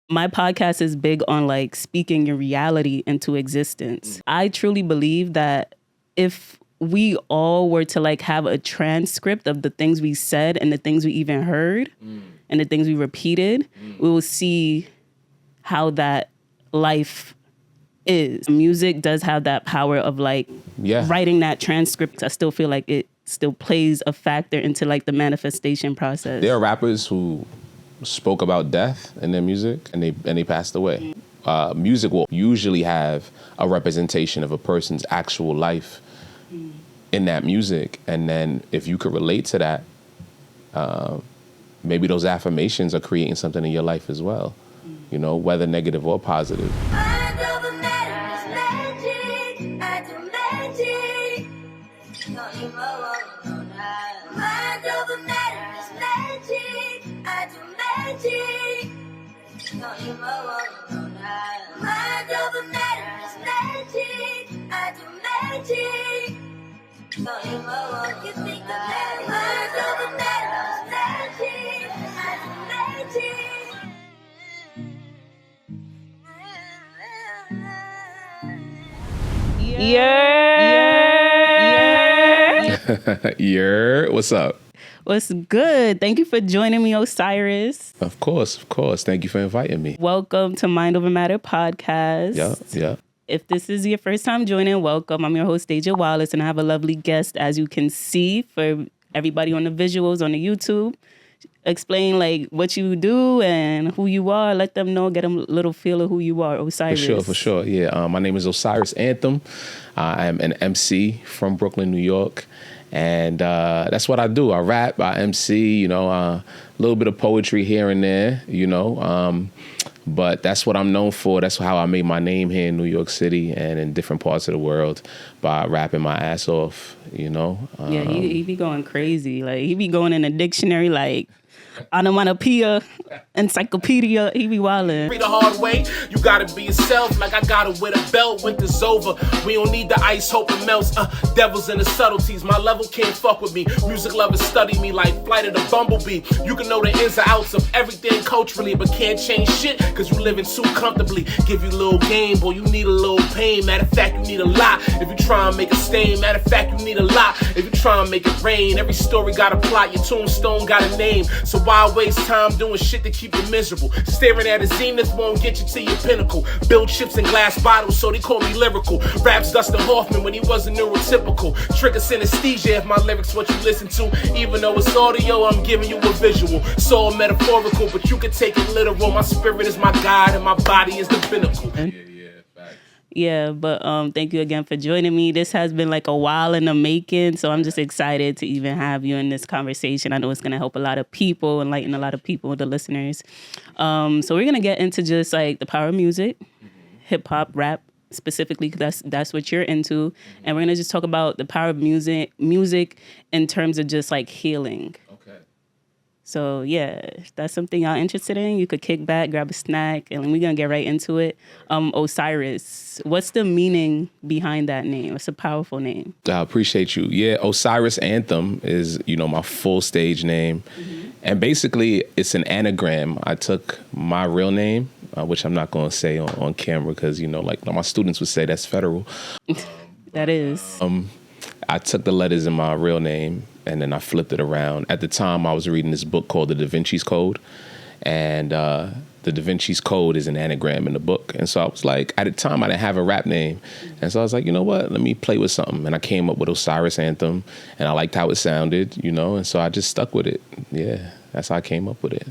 My podcast is big on like speaking your reality into existence. I truly believe that if we all were to like have a transcript of the things we said and the things we even heard and the things we repeated, we will see how that life is. Music does have that power of like writing that transcript. I still feel like it still plays a factor into like the manifestation process. There are rappers who spoke about death in their music and they passed away. Music will usually have a representation of a person's actual life in that music, and then if you could relate to that, maybe those affirmations are creating something in your life as well, you know, whether negative or positive. Yeah. What's up? What's good? Thank you for joining me, Osiris. Of course. Thank you for inviting me. Welcome to Mind Over Matter podcast. Yeah. If this is your first time joining, welcome. I'm your host, DEJA Wallace, and I have a lovely guest, as you can see, for everybody on the visuals on the YouTube. Explain like what you do and who you are. Let them know, get them a little feel of who you are, Osiris. For sure. Yeah. My name is Osyris Antham. I am an MC from Brooklyn, New York. And that's what I do. I rap, I MC, you know, a little bit of poetry here and there, you know. But that's what I'm known for. That's how I made my name here in New York City and in different parts of the world by rapping my ass off, you know. Yeah, he be going crazy. Like, he be going in a dictionary like onomatopoeia, encyclopedia. He be wildin'. The hard way, you gotta be yourself. Like I got it with a belt. Winter's over. We don't need the ice, hope it melts. Devils in the subtleties. My level can't fuck with me. Music lovers study me like Flight of the Bumblebee. You can know the ins and outs of everything culturally, but can't change shit cause you living too comfortably. Give you a little game, boy, you need a little pain. Matter of fact, you need a lot. If you try and make a stain, matter of fact, you need a lot. If you try and make it rain, every story got a plot. Your tombstone got a name. So why waste time doing shit to keep you miserable? Staring at a zenith won't get you to your pinnacle. Build chips in glass bottles, so they call me lyrical. Raps Dustin Hoffman when he wasn't neurotypical. Trigger synesthesia if my lyrics what you listen to. Even though it's audio, I'm giving you a visual. So all metaphorical, but you can take it literal. My spirit is my guide and my body is the pinnacle. Yeah, but thank you again for joining me. This has been like a while in the making, so I'm just excited to even have you in this conversation. I know it's going to help a lot of people, enlighten a lot of people, the listeners. So we're going to get into just like the power of music, hip hop, rap specifically, because that's what you're into. And we're going to just talk about the power of music in terms of just like healing. So, yeah, if that's something y'all interested in, you could kick back, grab a snack, and we're going to get right into it. Osiris, what's the meaning behind that name? It's a powerful name. I appreciate you. Yeah, Osyris Antham is, you know, my full stage name. And basically, it's an anagram. I took my real name, which I'm not going to say on camera because, you know, like my students would say that's federal. That is. I took the letters in my real name and then I flipped it around. At the time, I was reading this book called The Da Vinci's Code. And the Da Vinci's Code is an anagram in the book. And so I was like, at the time, I didn't have a rap name. And so I was like, you know what? Let me play with something. And I came up with Osyris Antham. And I liked how it sounded, you know. And so I just stuck with it. Yeah, that's how I came up with it.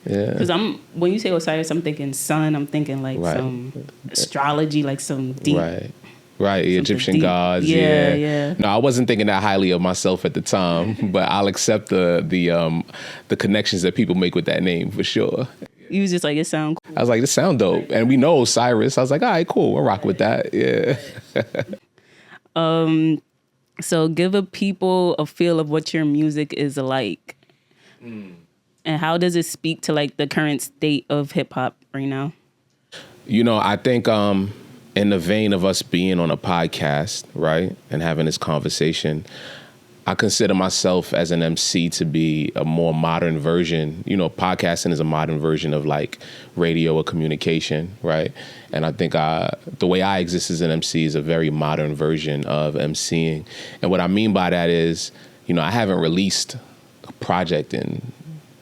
Yeah. Because when you say Osiris, I'm thinking sun. I'm thinking like some astrology, like some deep... Right, Egyptian deep gods. Yeah. No, I wasn't thinking that highly of myself at the time, but I'll accept the connections that people make with that name for sure. You was just like, it sound cool. I was like, this sound dope, and we know Osiris. I was like, all right, cool, we'll rock with that. Yeah. So give people a feel of what your music is like, and how does it speak to like the current state of hip hop right now? You know, I think. In the vein of us being on a podcast, right, and having this conversation, I consider myself as an MC to be a more modern version. You know, podcasting is a modern version of like radio or communication, right? And I think the way I exist as an MC is a very modern version of MCing. And what I mean by that is, you know, I haven't released a project in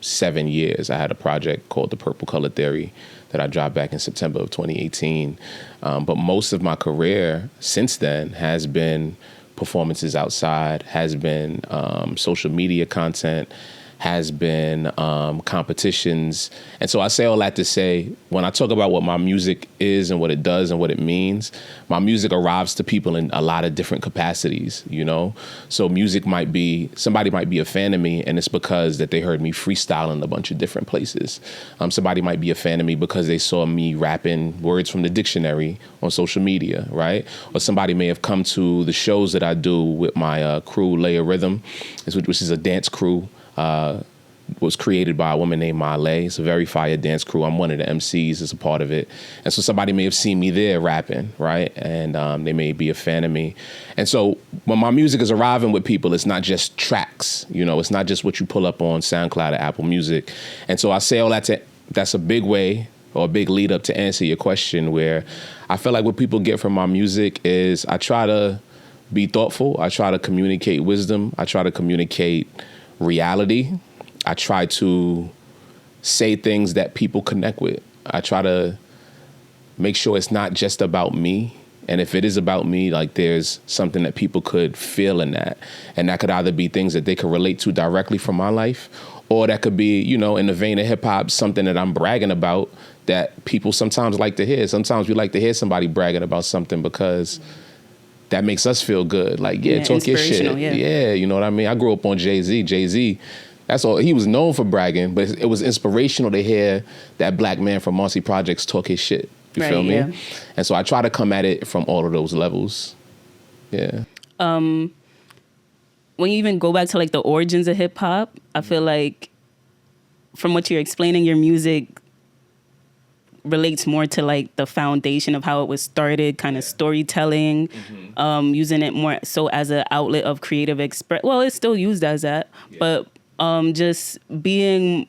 7 years. I had a project called The Purple Color Theory that I dropped back in September of 2018. But most of my career since then has been performances outside, has been social media content, has been competitions. And so I say all that to say, when I talk about what my music is and what it does and what it means, my music arrives to people in a lot of different capacities, you know? So music might be, somebody might be a fan of me and it's because that they heard me freestyling a bunch of different places. Somebody might be a fan of me because they saw me rapping words from the dictionary on social media, right? Or somebody may have come to the shows that I do with my crew, Layer Rhythm, which is a dance crew. Was created by a woman named Male. It's a very fire dance crew. I'm one of the MCs as a part of it. And so somebody may have seen me there rapping, right? And they may be a fan of me. And so when my music is arriving with people, it's not just tracks, you know, it's not just what you pull up on SoundCloud or Apple Music. And so I say all that that's a big way or a big lead up to answer your question, where I feel like what people get from my music is I try to be thoughtful. I try to communicate wisdom. I try to communicate reality. I try to say things that people connect with. I try to make sure it's not just about me. And if it is about me, like there's something that people could feel in that. And that could either be things that they could relate to directly from my life, or that could be, you know, in the vein of hip hop, something that I'm bragging about that people sometimes like to hear. Sometimes we like to hear somebody bragging about something because that makes us feel good. Like, yeah, talk your shit. Yeah, you know what I mean? I grew up on Jay-Z. Jay-Z, that's all. He was known for bragging, but it was inspirational to hear that black man from Marcy Projects talk his shit. You feel me? Yeah. And so I try to come at it from all of those levels. Yeah. When you even go back to like the origins of hip hop, I feel like from what you're explaining, your music relates more to like the foundation of how it was started, kind of storytelling, using it more so as an outlet of creative express. Well, it's still used as that, but just being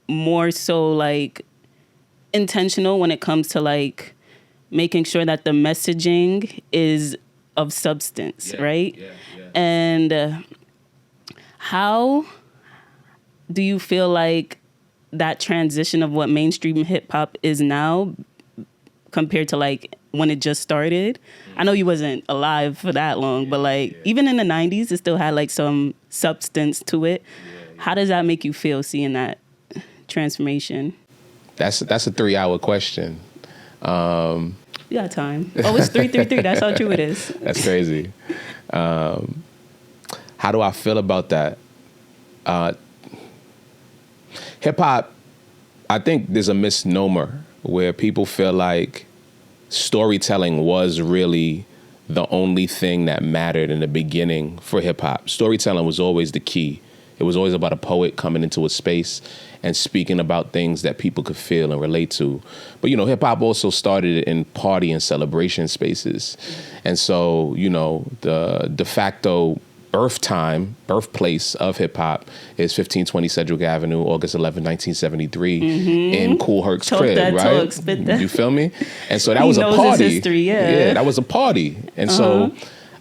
more so like intentional when it comes to like making sure that the messaging is of substance, right? And how do you feel like that transition of what mainstream hip hop is now compared to like when it just started? I know you wasn't alive for that long, but like even in the 90s, it still had like some substance to it. How does that make you feel seeing that transformation? That's a 3-hour question. You got time. Oh, it's 333. That's how true it is. That's crazy. How do I feel about that? Hip hop, I think there's a misnomer where people feel like storytelling was really the only thing that mattered in the beginning for hip hop. Storytelling was always the key. It was always about a poet coming into a space and speaking about things that people could feel and relate to. But, you know, hip hop also started in party and celebration spaces. And so, you know, the de facto birthplace of hip hop is 1520 Sedgwick Avenue, August 11, 1973, in Kool Herc's crib, right? You feel me? And so that was a party. His history, yeah, that was a party. And so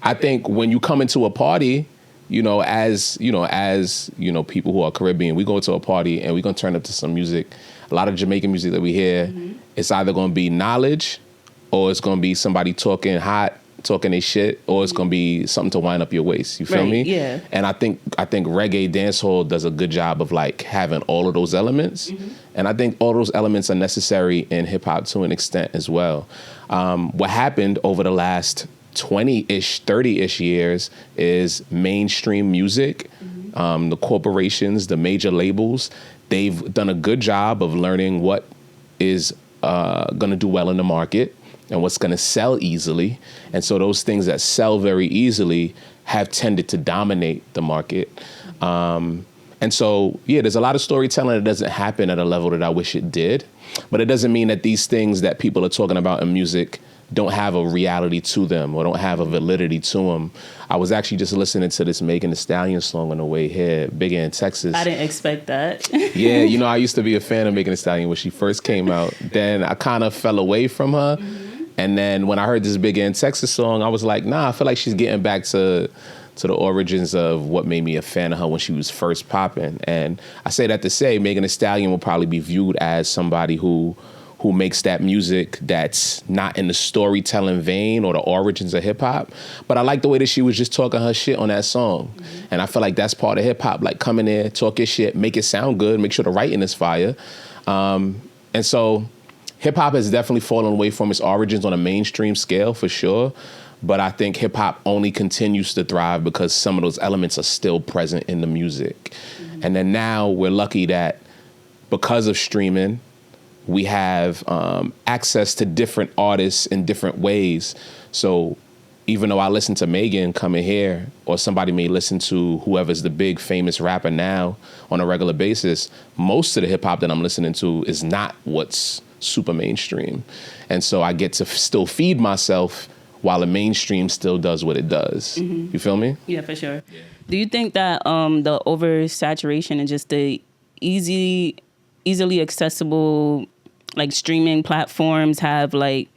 I think when you come into a party, as people who are Caribbean, we go to a party and we're gonna turn up to some music. A lot of Jamaican music that we hear, it's either gonna be knowledge, or it's gonna be somebody talking their shit, or it's gonna be something to wind up your waist. You feel me? Yeah. And I think reggae dancehall does a good job of like having all of those elements. And I think all those elements are necessary in hip hop to an extent as well. What happened over the last 20-ish, 30-ish years is mainstream music, the corporations, the major labels, they've done a good job of learning what is gonna do well in the market and what's going to sell easily. And so those things that sell very easily have tended to dominate the market. And so, there's a lot of storytelling that doesn't happen at a level that I wish it did. But it doesn't mean that these things that people are talking about in music don't have a reality to them or don't have a validity to them. I was actually just listening to this Megan Thee Stallion song on the way here, Bigger in Texas. I didn't expect that. Yeah, you know, I used to be a fan of Megan Thee Stallion when she first came out. Then I kind of fell away from her. And then when I heard this Bigger in Texas song, I was like, nah, I feel like she's getting back to the origins of what made me a fan of her when she was first popping. And I say that to say Megan Thee Stallion will probably be viewed as somebody who makes that music that's not in the storytelling vein or the origins of hip hop. But I like the way that she was just talking her shit on that song. And I feel like that's part of hip hop, like come in there, talk your shit, make it sound good, make sure the writing is fire. And so hip hop has definitely fallen away from its origins on a mainstream scale for sure. But I think hip hop only continues to thrive because some of those elements are still present in the music. And then now we're lucky that because of streaming, we have access to different artists in different ways. So even though I listen to Megan coming here, or somebody may listen to whoever's the big famous rapper now on a regular basis, most of the hip hop that I'm listening to is not what's super mainstream. And so I get to still feed myself while the mainstream still does what it does. You feel me? Yeah, for sure. Yeah. Do you think that the oversaturation and just the easily accessible like streaming platforms have like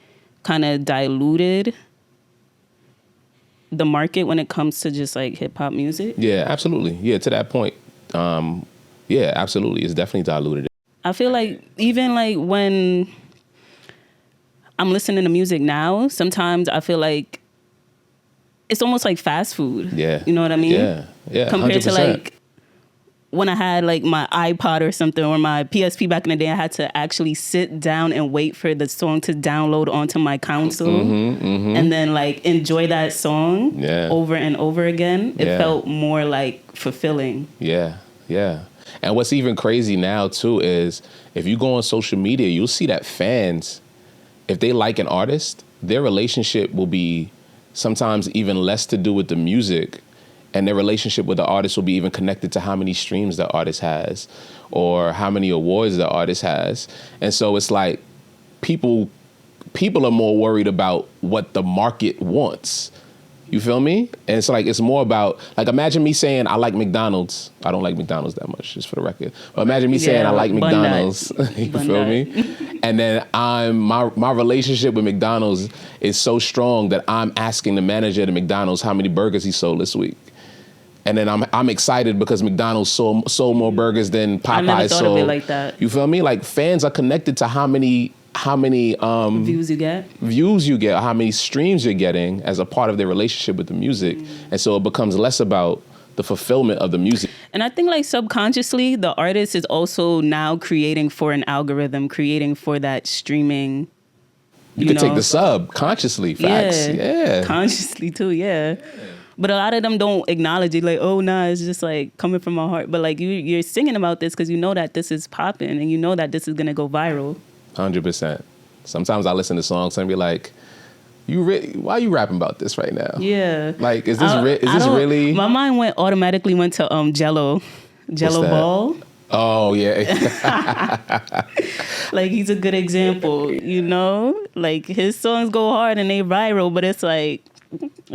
kind of diluted the market when it comes to just like hip hop music? Yeah, absolutely. Yeah, to that point. Yeah, absolutely. It's definitely diluted. I feel like even like when I'm listening to music now, sometimes I feel like it's almost like fast food. Yeah. You know what I mean? Yeah. Yeah. Compared 100%. to like when I had like my iPod or something or my PSP back in the day, I had to actually sit down and wait for the song to download onto my console and then like enjoy that song over and over again. It felt more like fulfilling. Yeah. Yeah. And what's even crazy now too is if you go on social media, you'll see that fans, if they like an artist, their relationship will be sometimes even less to do with the music, and their relationship with the artist will be even connected to how many streams the artist has or how many awards the artist has. And so it's like people are more worried about what the market wants. You feel me? And it's like, it's more about, like, imagine me saying I like McDonald's. I don't like McDonald's that much, just for the record. But imagine me saying I like McDonald's. You feel me? And then my relationship with McDonald's is so strong that I'm asking the manager at McDonald's how many burgers he sold this week. And then I'm excited because McDonald's sold more burgers than Popeyes sold. I never thought of it like that. You feel me? Like, fans are connected to how many views you get, or how many streams you're getting as a part of their relationship with the music. And so it becomes less about the fulfillment of the music. And I think like subconsciously the artist is also now creating for an algorithm, creating for that streaming. You can take the sub consciously. Facts. Yeah. Consciously too. Yeah. But a lot of them don't acknowledge it, like, oh, nah, it's just like coming from my heart. But like you're singing about this because you know that this is popping and you know that this is gonna go viral. 100%. Sometimes I listen to songs and be like, why are you rapping about this right now? Yeah. Like, is this really? My mind automatically went to Jello Ball. Oh, yeah. Like, he's a good example, you know? Like, his songs go hard and they viral, but it's like,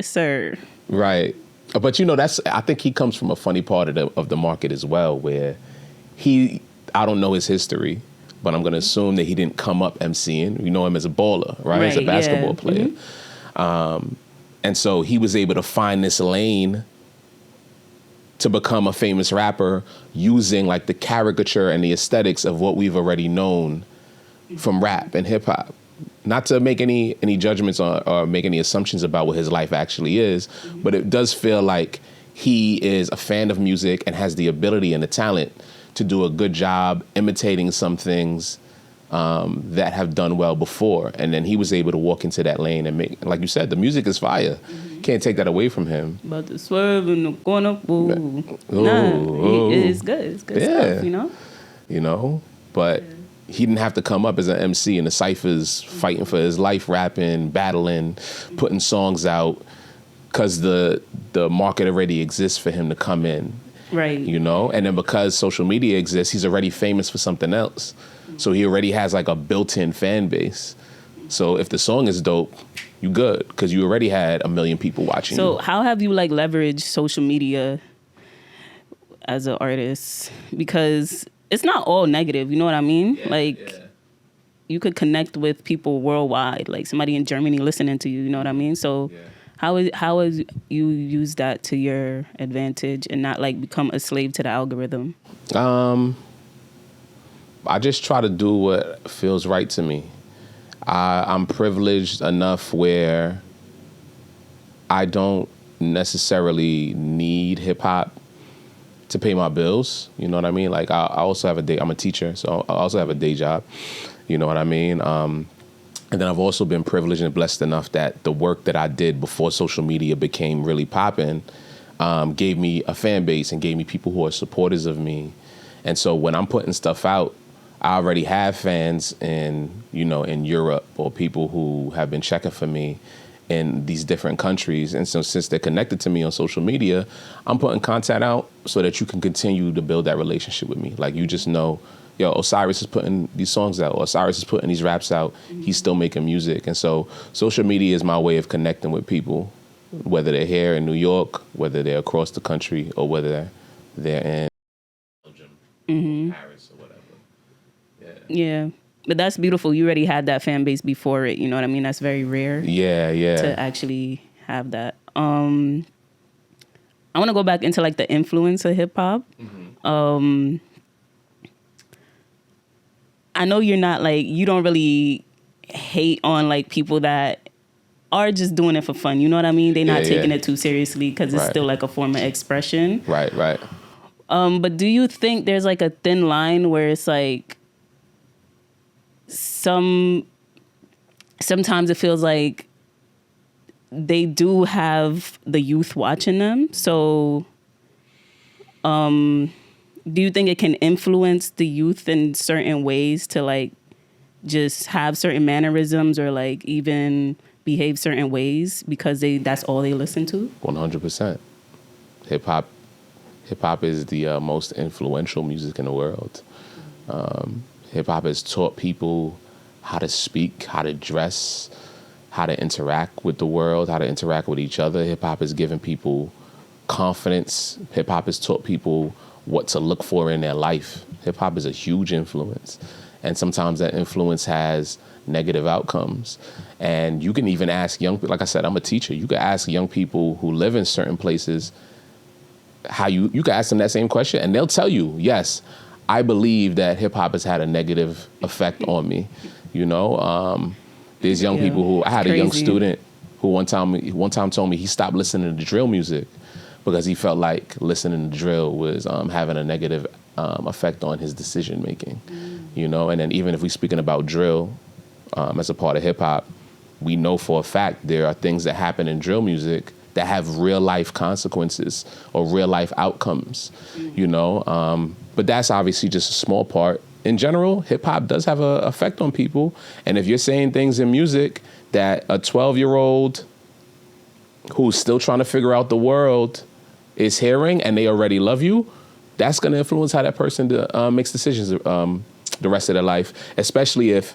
sir. Right. But, you know, I think he comes from a funny part of the market as well, where I don't know his history, but I'm going to assume that he didn't come up MCing. You know him as a baller, right? As a basketball player. And so he was able to find this lane to become a famous rapper using like the caricature and the aesthetics of what we've already known from rap and hip hop. Not to make any judgments or make any assumptions about what his life actually is, but it does feel like he is a fan of music and has the ability and the talent to do a good job imitating some things that have done well before. And then he was able to walk into that lane and make, like you said, the music is fire. Can't take that away from him. But the swerve in the corner, it's good. It's good stuff, you know? You know, but he didn't have to come up as an MC in the cyphers, fighting for his life, rapping, battling, putting songs out, because the market already exists for him to come in. Right. You know, and then because social media exists, he's already famous for something else. So he already has like a built-in fan base. So if the song is dope, you good, because you already had 1 million people watching you. So how have you like leveraged social media as an artist? Because it's not all negative, you know what I mean? You could connect with people worldwide, like somebody in Germany listening to you, you know what I mean? So how is you use that to your advantage and not like become a slave to the algorithm? I just try to do what feels right to me. I'm privileged enough where I don't necessarily need hip hop to pay my bills. You know what I mean? Like I also have I'm a teacher, so I also have a day job. You know what I mean? And then I've also been privileged and blessed enough that the work that I did before social media became really popping gave me a fan base and gave me people who are supporters of me. And so when I'm putting stuff out, I already have fans in Europe, or people who have been checking for me in these different countries. And so since they're connected to me on social media, I'm putting content out so that you can continue to build that relationship with me. Like, you just know, yo, Osiris is putting these songs out, or Osiris is putting these raps out. He's still making music. And so social media is my way of connecting with people, whether they're here in New York, whether they're across the country, or whether they're in Belgium, Paris, or whatever. Yeah. But that's beautiful. You already had that fan base before it. You know what I mean? That's very rare. Yeah. To actually have that. I want to go back into like the influence of hip hop. I know you're not like, you don't really hate on like people that are just doing it for fun. You know what I mean? They're not taking it too seriously because it's still like a form of expression. Right. But do you think there's like a thin line where it's like, sometimes it feels like they do have the youth watching them. So do you think it can influence the youth in certain ways to like just have certain mannerisms or like even behave certain ways because that's all they listen to? 100%. Hip hop is the most influential music in the world. Hip hop has taught people how to speak, how to dress, how to interact with the world, how to interact with each other. Hip hop has given people confidence. Hip hop has taught people what to look for in their life. Hip hop is a huge influence. And sometimes that influence has negative outcomes. And you can even ask young people, like I said, I'm a teacher. You can ask young people who live in certain places how you can ask them that same question and they'll tell you, yes, I believe that hip hop has had a negative effect on me. There's young people who, I had a young student who one time told me he stopped listening to drill music because he felt like listening to drill was having a negative effect on his decision making. And then even if we're speaking about drill as a part of hip hop, we know for a fact there are things that happen in drill music that have real life consequences or real life outcomes, but that's obviously just a small part. In general, hip hop does have an effect on people. And if you're saying things in music that a 12-year-old who's still trying to figure out the world is hearing and they already love you, that's going to influence how that person makes decisions the rest of their life, especially if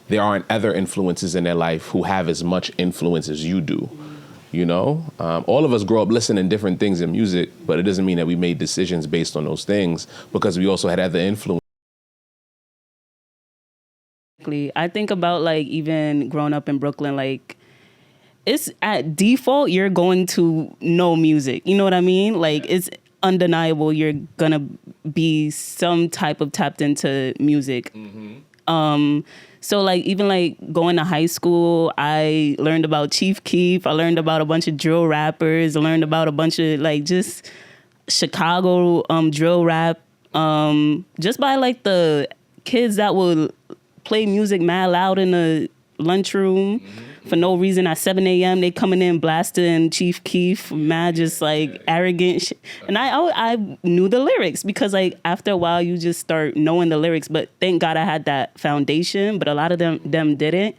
there aren't other influences in their life who have as much influence as you do. All of us grow up listening to different things in music, but it doesn't mean that we made decisions based on those things because we also had other influence. I think about like even growing up in Brooklyn, like it's at default, you're going to know music. You know what I mean? Like it's undeniable. You're going to be some type of tapped into music. So like even like going to high school, I learned about Chief Keef. I learned about a bunch of drill rappers. I learned about a bunch of like just Chicago drill rap. Just by like the kids that would play music mad loud in the lunchroom for no reason at 7 a.m. They coming in blasting Chief Keef, mad just like arrogant shit. And I knew the lyrics because like after a while you just start knowing the lyrics. But thank God I had that foundation, but a lot of them didn't.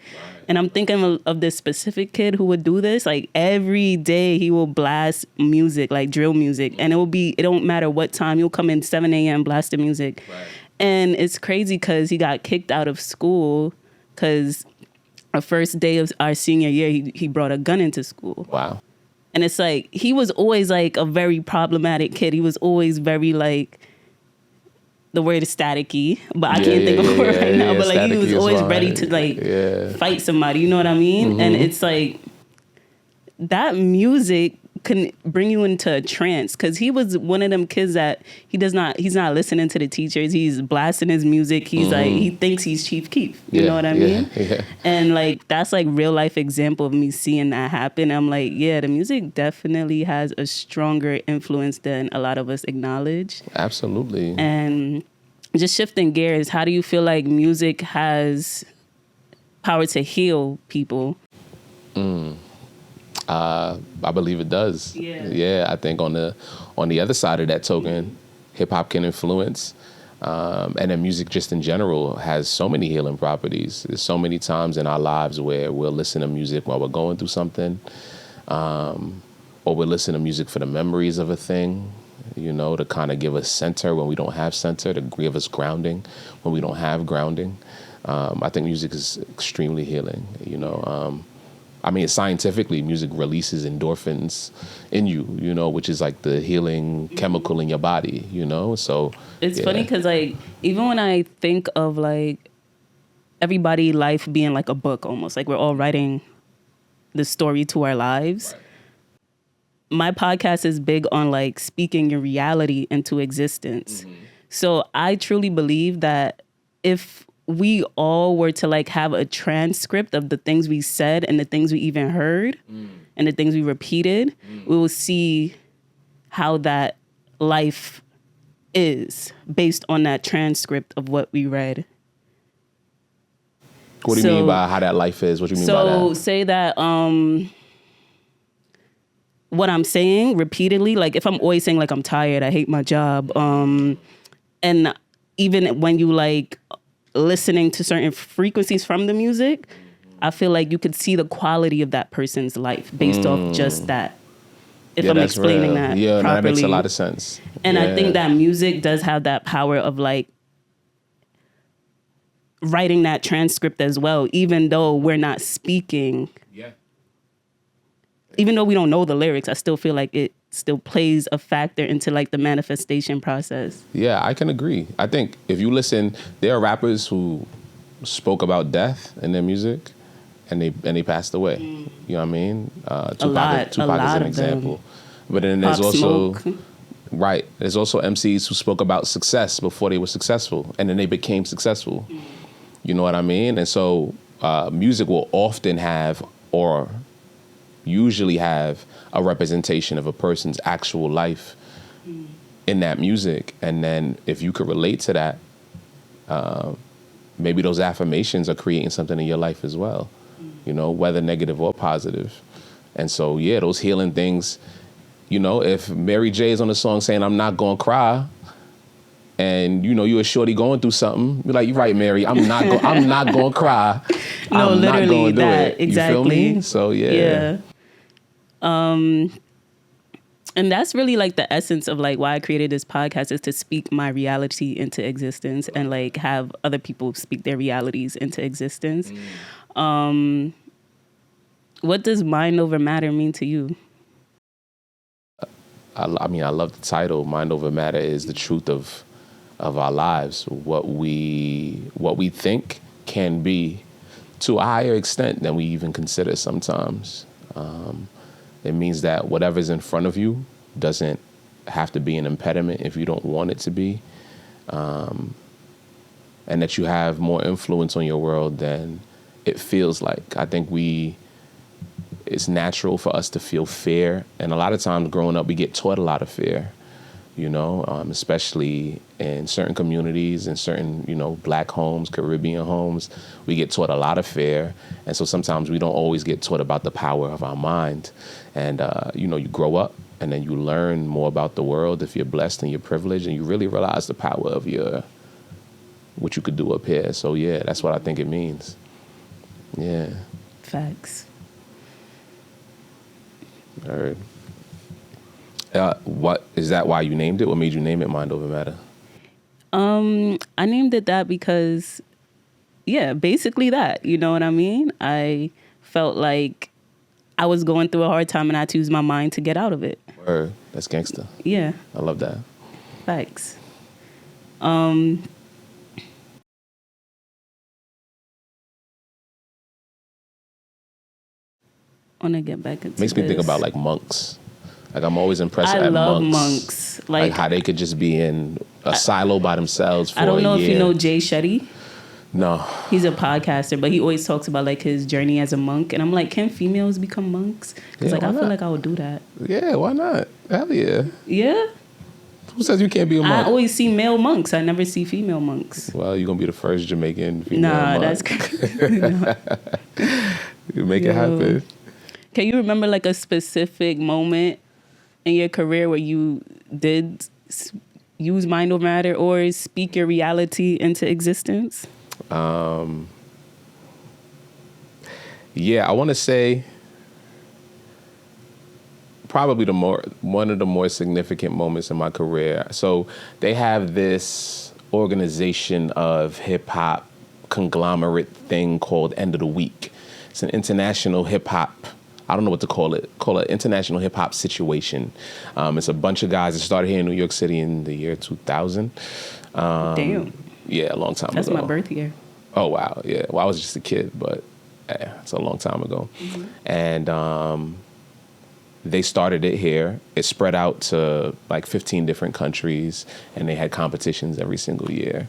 And I'm thinking of this specific kid who would do this. Like every day he will blast music, like drill music. And it don't matter what time. He'll come in 7 a.m. blasting music. Right. And it's crazy because he got kicked out of school because our first day of our senior year, he brought a gun into school. Wow. And it's like, he was always like a very problematic kid. He was always very like, the word is staticky, but I can't think of a word right now. But like, he was always ready to like fight somebody, you know what I mean? And it's like, that music can bring you into a trance, because he was one of them kids that he's not listening to the teachers. He's blasting his music. He's like, he thinks he's Chief Keef. You know what I mean? Yeah. And like, that's like real life example of me seeing that happen. I'm like, yeah, the music definitely has a stronger influence than a lot of us acknowledge. Absolutely. And just shifting gears, how do you feel like music has power to heal people? I believe it does. Yeah. I think on the other side of that token, hip hop can influence, and then music just in general has so many healing properties. There's so many times in our lives where we'll listen to music while we're going through something, or we'll listen to music for the memories of a thing, you know, to kind of give us center when we don't have center, to give us grounding when we don't have grounding. I think music is extremely healing, you know. I mean, scientifically, music releases endorphins in you, you know, which is like the healing chemical in your body, you know? So it's funny because, like, even when I think of, like, everybody life being like a book almost, like we're all writing the story to our lives. Right. My podcast is big on, like, speaking your reality into existence. So I truly believe that if we all were to like have a transcript of the things we said and the things we even heard and the things we repeated, we will see how that life is based on that transcript of what we read. What do you mean by how that life is? What do you mean by that? So say that what I'm saying repeatedly, like if I'm always saying like I'm tired, I hate my job, and even when you like listening to certain frequencies from the music, I feel like you could see the quality of that person's life based off just that. If I'm explaining that properly. Yeah, that makes a lot of sense. And I think that music does have that power of like writing that transcript as well, even though we're not speaking. Yeah. Even though we don't know the lyrics, I still feel like it still plays a factor into like the manifestation process. Yeah, I can agree. I think if you listen, there are rappers who spoke about death in their music and they passed away. You know what I mean? Tupac is an example. But then there's also right. There's also MCs who spoke about success before they were successful, and then they became successful. You know what I mean? And so music will often have, or usually have, a representation of a person's actual life in that music. And then if you could relate to that, maybe those affirmations are creating something in your life as well, you know, whether negative or positive. And so, yeah, those healing things, you know, if Mary J is on the song saying, I'm not going to cry, and, you know, you a shorty going through something, you're like, you're right, Mary, I'm not going to cry. No, I'm literally not gonna do that. it. Exactly. You feel me? So, yeah. And that's really like the essence of like why I created this podcast, is to speak my reality into existence and like have other people speak their realities into existence. What does mind over matter mean to you? I mean, I love the title. Mind over matter is the truth of our lives. What we think can be to a higher extent than we even consider sometimes. It means that whatever's in front of you doesn't have to be an impediment if you don't want it to be. And that you have more influence on your world than it feels like. I think it's natural for us to feel fear. And a lot of times growing up, we get taught a lot of fear, you know, especially in certain communities, in certain, you know, Black homes, Caribbean homes, we get taught a lot of fear. And so sometimes we don't always get taught about the power of our mind. And, you know, you grow up and then you learn more about the world if you're blessed and you're privileged, and you really realize the power of what you could do up here. So, yeah, that's what I think it means. Yeah. Facts. All right. What is that? Why you named it? What made you name it Mind Over Matter? I named it that because, yeah, basically that. You know what I mean? I felt like I was going through a hard time and I had to use my mind to get out of it. Word. That's gangster. Yeah. I love that. Thanks. I want to get back into Makes me think about like monks. Like I'm always impressed I at love monks. monks. Like how they could just be in a silo by themselves for a year. I don't know if you know Jay Shetty. No. He's a podcaster, but he always talks about like his journey as a monk. And I'm like, can females become monks? Because Yeah, like I feel not? like I would do that. Yeah, why not? Hell yeah. Yeah? Who says you can't be a monk? I always see male monks. I never see female monks. Well, you're going to be the first Jamaican female monk. That's crazy. No. You make it happen. Can you remember like a specific moment in your career where you did use Mind Over Matter or speak your reality into existence? Yeah, I want to say probably one of the more significant moments in my career. So they have this organization of hip hop conglomerate thing called End of the Week. It's an international hip hop. I don't know what to call it. Call it international hip hop situation. It's a bunch of guys that started here in New York City in the year 2000. Damn. Yeah, a long time That's ago. my birth year. Oh, wow. Yeah. Well, I was just a kid, but yeah, it's a long time ago. Mm-hmm. And they started it here. It spread out to like 15 different countries, and they had competitions every single year.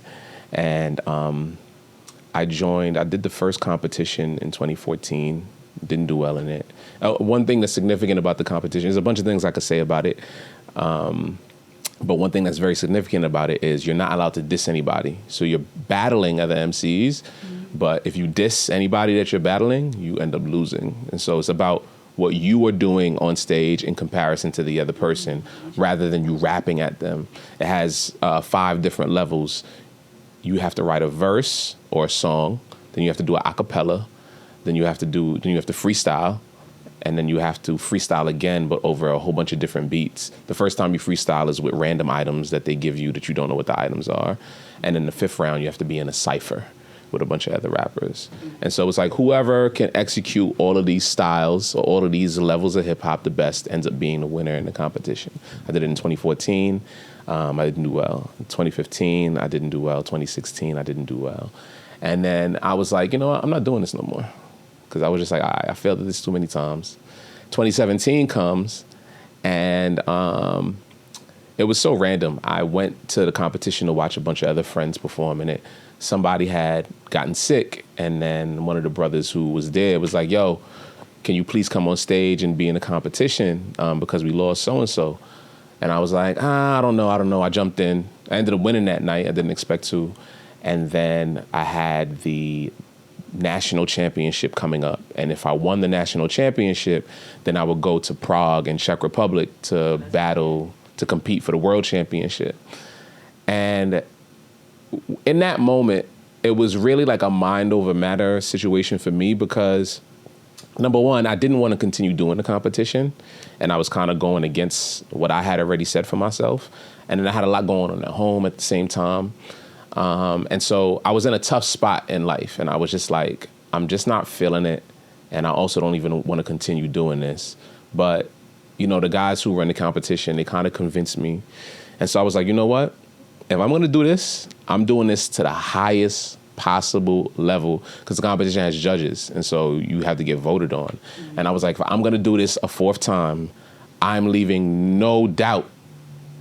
And I did the first competition in 2014. Didn't do well in it. One thing that's significant about the competition, there's a bunch of things I could say about it. But one thing that's very significant about it is you're not allowed to diss anybody. So you're battling other MCs, but if you diss anybody that you're battling, you end up losing. And so it's about what you are doing on stage in comparison to the other person, rather than you rapping at them. It has 5 different levels. You have to write a verse or a song, then you have to do an a cappella, then you have to freestyle, and then you have to freestyle again, but over a whole bunch of different beats. The first time you freestyle is with random items that they give you that you don't know what the items are. And in the 5th round, you have to be in a cypher with a bunch of other rappers. And so it's like whoever can execute all of these styles or all of these levels of hip hop the best ends up being the winner in the competition. I did it in 2014. I didn't do well. In 2015, I didn't do well. 2016, I didn't do well. And then I was like, you know what? I'm not doing this no more. Because I was just like, I failed at this too many times. 2017 comes, and it was so random. I went to the competition to watch a bunch of other friends perform in it. Somebody had gotten sick, and then one of the brothers who was there was like, yo, can you please come on stage and be in the competition because we lost so-and-so. And I was like, I don't know. I jumped in. I ended up winning that night. I didn't expect to. And then I had the national championship coming up. And if I won the national championship, then I would go to Prague in Czech Republic to compete for the world championship. And in that moment, it was really like a mind over matter situation for me because, number one, I didn't want to continue doing the competition. And I was kind of going against what I had already said for myself. And then I had a lot going on at home at the same time. And so I was in a tough spot in life, and I was just like, I'm just not feeling it. And I also don't even want to continue doing this. But, you know, the guys who run the competition, they kind of convinced me. And so I was like, you know what? If I'm going to do this, I'm doing this to the highest possible level because the competition has judges. And so you have to get voted on. Mm-hmm. And I was like, if I'm going to do this a 4th time, I'm leaving no doubt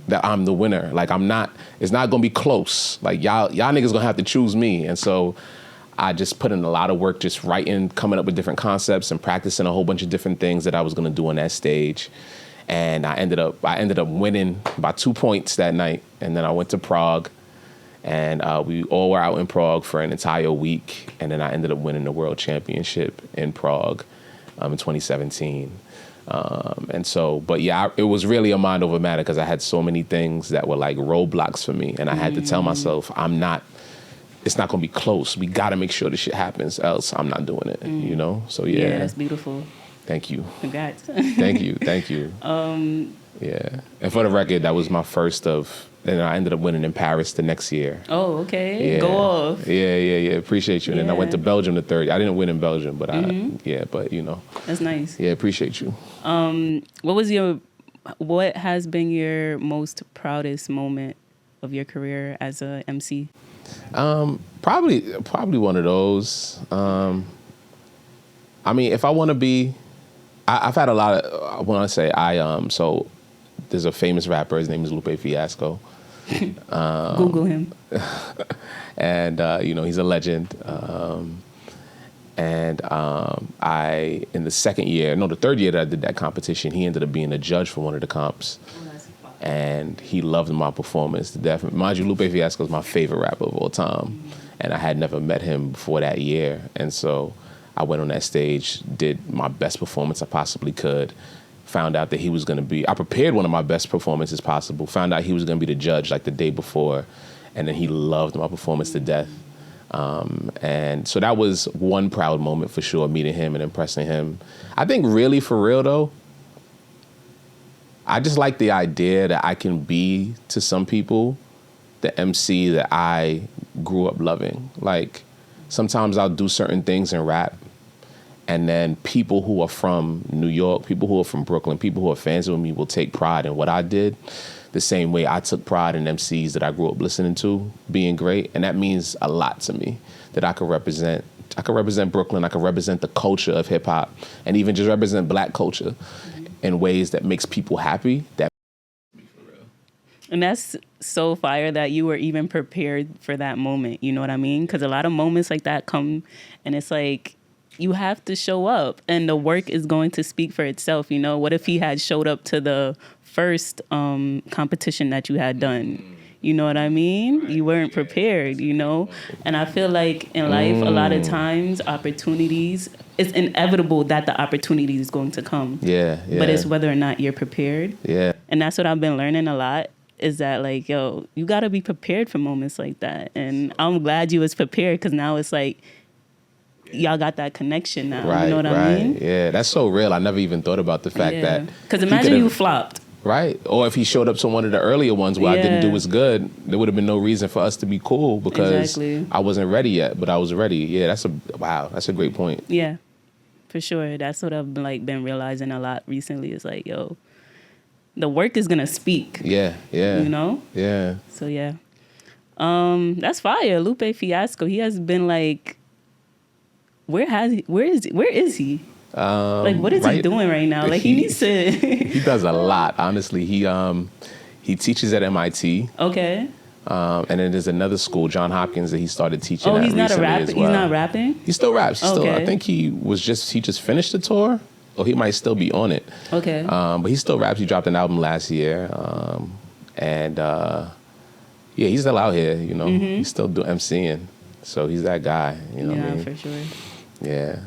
that I'm the winner. Like it's not gonna be close. Like y'all niggas gonna have to choose me. And so I just put in a lot of work, just writing, coming up with different concepts and practicing a whole bunch of different things that I was gonna do on that stage. And I ended up winning by 2 points that night. And then I went to Prague, and we all were out in Prague for an entire week. And then I ended up winning the world championship in Prague in 2017. And so, but yeah, it was really a mind over matter because I had so many things that were like roadblocks for me. And I had to tell myself, it's not going to be close. We got to make sure this shit happens, else I'm not doing it, you know? So yeah. Yeah, that's beautiful. Thank you. Congrats. Thank you. Yeah. And for the record, that was my first of, and I ended up winning in Paris the next year. Oh, okay. Yeah. Go off. Yeah. Appreciate you. And then I went to Belgium the third. I didn't win in Belgium, but but you know. That's nice. Yeah, appreciate you. What has been your most proudest moment of your career as a MC? Probably one of those. I mean, if I want to be, I've had a lot of, when I say so there's a famous rapper, his name is Lupe Fiasco. Google him. And, you know, he's a legend. And in the third year that I did that competition, he ended up being a judge for one of the comps. And he loved my performance to death. Mind you, Lupe Fiasco is my favorite rapper of all time. And I had never met him before that year. And so I went on that stage, did my best performance I possibly could, found out that he was going to be, I prepared one of my best performances possible, found out he was going to be the judge like the day before, and then he loved my performance to death. And so that was one proud moment for sure, meeting him and impressing him. I think really for real though, I just like the idea that I can be to some people the MC that I grew up loving. Like sometimes I'll do certain things in rap, and then people who are from New York, people who are from Brooklyn, people who are fans of me will take pride in what I did the same way I took pride in MCs that I grew up listening to being great. And that means a lot to me, that I could represent Brooklyn, I could represent the culture of hip hop, and even just represent Black culture in ways that makes people happy. And that's so fire that you were even prepared for that moment. You know what I mean? Because a lot of moments like that come, and it's like, you have to show up, and the work is going to speak for itself. You know, what if he had showed up to the first competition that you had done? You know what I mean? You weren't prepared, you know? And I feel like in life, a lot of times, opportunities, it's inevitable that the opportunity is going to come. Yeah. But it's whether or not you're prepared. Yeah. And that's what I've been learning a lot, is that like, yo, you got to be prepared for moments like that. And I'm glad you was prepared, because now it's like, y'all got that connection now. Right, you know what I mean? Yeah, that's so real. I never even thought about the fact that... Because imagine you flopped. Right. Or if he showed up to one of the earlier ones where I didn't do as good, there would have been no reason for us to be cool, because I wasn't ready yet, but I was ready. Yeah, that's a great point. Yeah, for sure. That's what I've been realizing a lot recently, is like, yo, the work is going to speak. Yeah. You know? Yeah. So, yeah. That's fire. Lupe Fiasco, he has been like... Where is he? Like, what is he doing right now? Like, he needs to... He does a lot, honestly. He teaches at MIT. Okay. And then there's another school, Johns Hopkins, that he started teaching at he's not a rapper? as well. He's not rapping? He still raps. Okay. I think he just finished the tour, or he might still be on it. Okay. But he still raps. He dropped an album last year. He's still out here, you know. He's still MCing. So he's that guy, you know what I mean? For sure. Yeah.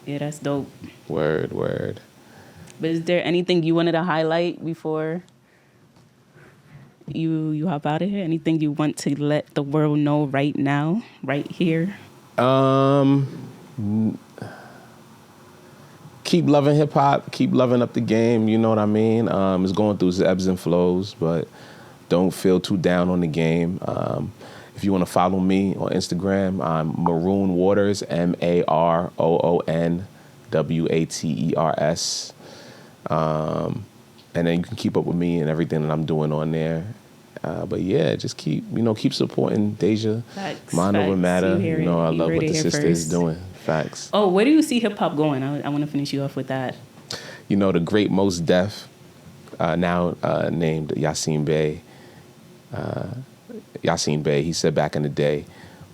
Yeah, that's dope. Word. But is there anything you wanted to highlight before you hop out of here? Anything you want to let the world know right now, right here? Keep loving hip hop. Keep loving up the game. You know what I mean? It's going through its ebbs and flows, but don't feel too down on the game. If you want to follow me on Instagram, I'm Maroon Waters, MaroonWaters. And then you can keep up with me and everything that I'm doing on there. But yeah, just keep supporting DEJA. Mind over matter. You know, I love what the sister is doing. Facts. Oh, where do you see hip hop going? I want to finish you off with that. You know, the great Mos Def, now named Yasin Bey. Yasin Bey, he said back in the day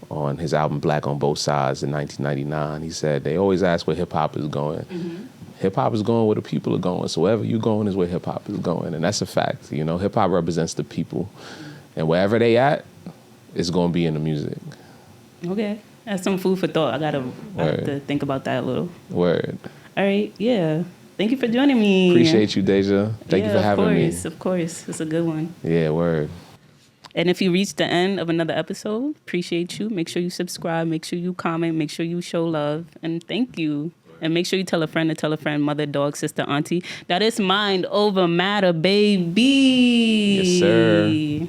on his album Black on Both Sides in 1999, he said, they always ask where hip-hop is going. Hip-hop is going where the people are going. So wherever you're going is where hip-hop is going. And that's a fact. You know, hip-hop represents the people. And wherever they at, it's going to be in the music. Okay. That's some food for thought. I have to think about that a little. Word. All right. Yeah. Thank you for joining me. Appreciate you, DEJA. Thank you for having me. Of course. It's a good one. Yeah, word. And if you reach the end of another episode, appreciate you. Make sure you subscribe. Make sure you comment. Make sure you show love. And thank you. And make sure you tell a friend to tell a friend, mother, dog, sister, auntie. That is Mind Over Matter, baby. Yes, sir.